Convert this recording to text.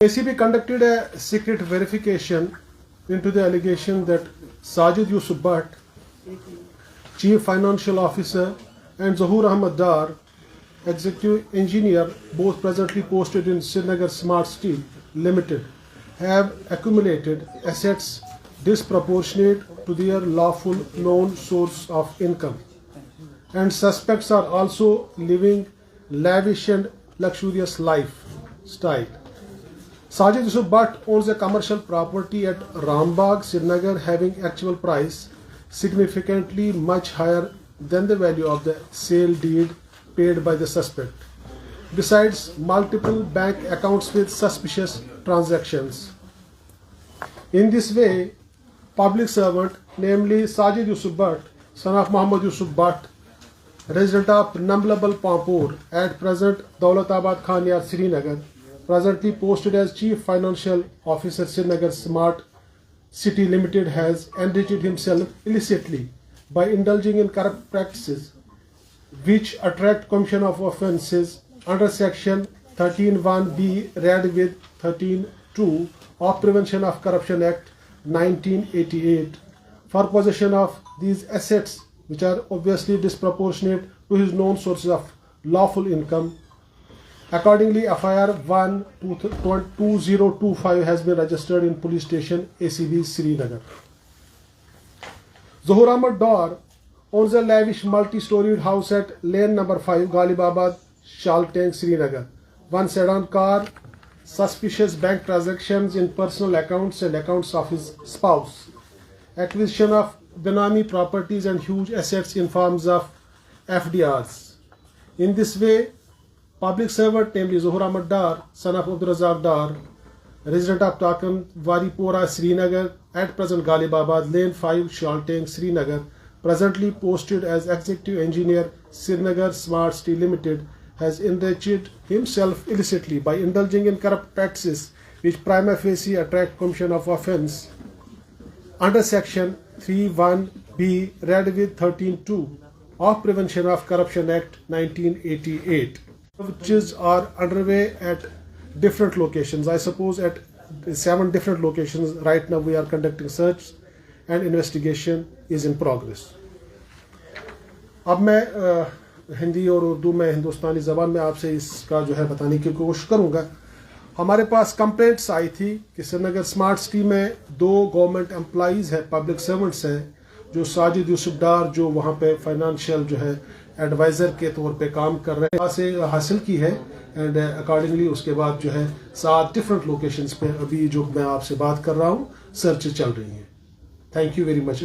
ACB conducted a secret verification into the allegation that Sajid Yusuf Bhatt, Chief Financial Officer, and Zahoor Ahmad Dar, Executive Engineer, both presently posted in Srinagar Smart City Limited, have accumulated assets disproportionate to their lawful known source of income, and suspects are also living lavish and luxurious lifestyle. Sajid Yusuf Bhatt owns a commercial property at Rambagh, Srinagar, having actual price significantly much higher than the value of the sale deed paid by the suspect. Besides, multiple bank accounts with suspicious transactions. In this way, public servant, namely Sajid Yusuf Bhatt, son of Muhammad Yusuf Bhatt, resident of Namlabal Pampur, at present Daulatabad Khan Yar, Srinagar, presently posted as Chief Financial Officer Srinagar Smart City Limited, has enriched himself illicitly by indulging in corrupt practices which attract commission of offences under section 13(1)(b) read with 13(2) of Prevention of Corruption Act 1988 for possession of these assets, which are obviously disproportionate to his known sources of lawful income. Accordingly, FIR 1-2025 has been registered in police station ACB Srinagar. Zahoor Ahmad Dar owns a lavish multi-storied house at lane number 5, Ghalibabad, Shaltang, Srinagar. One sedan car, suspicious bank transactions in personal accounts and accounts of his spouse, acquisition of Benami properties and huge assets in forms of FDRs. In this way, public servant, namely Zahoor Ahmad Dar, son of Abdul Razak Dar, resident of Takan Waripora, Srinagar, at present Ghalibabad, lane 5, Shaltang, Srinagar, presently posted as Executive Engineer, Srinagar Smart City Limited, has enriched himself illicitly by indulging in corrupt practices which prima facie attract commission of offence under section 3(1)(b) read with 13(2) of Prevention of Corruption Act 1988. Which are underway at different locations. I suppose at 7 different locations. Right now we are conducting search and investigation is in progress. अब मैं हिंदी और उर्दू में हिंदुस्तानी ज़बान में आपसे इसका जो है बताने की कोशिश करूँगा। हमारे पास कंप्लेंट्स आई थी कि श्रीनगर स्मार्ट सिटी में 2 गवर्नमेंट एम्प्लॉइज़ हैं, पब्लिक सर्वेंट्स हैं, जो साजिद यूसुफ डार, जो वहाँ पे फाइनेंशियल जो है एडवाइज़र के तौर पे काम कर रहे हैं, से हासिल की है। एंड अकॉर्डिंगली उसके बाद जो है 7 डिफरेंट लोकेशंस पे अभी जो मैं आपसे बात कर रहा हूँ सर्च चल रही है। Thank you very much.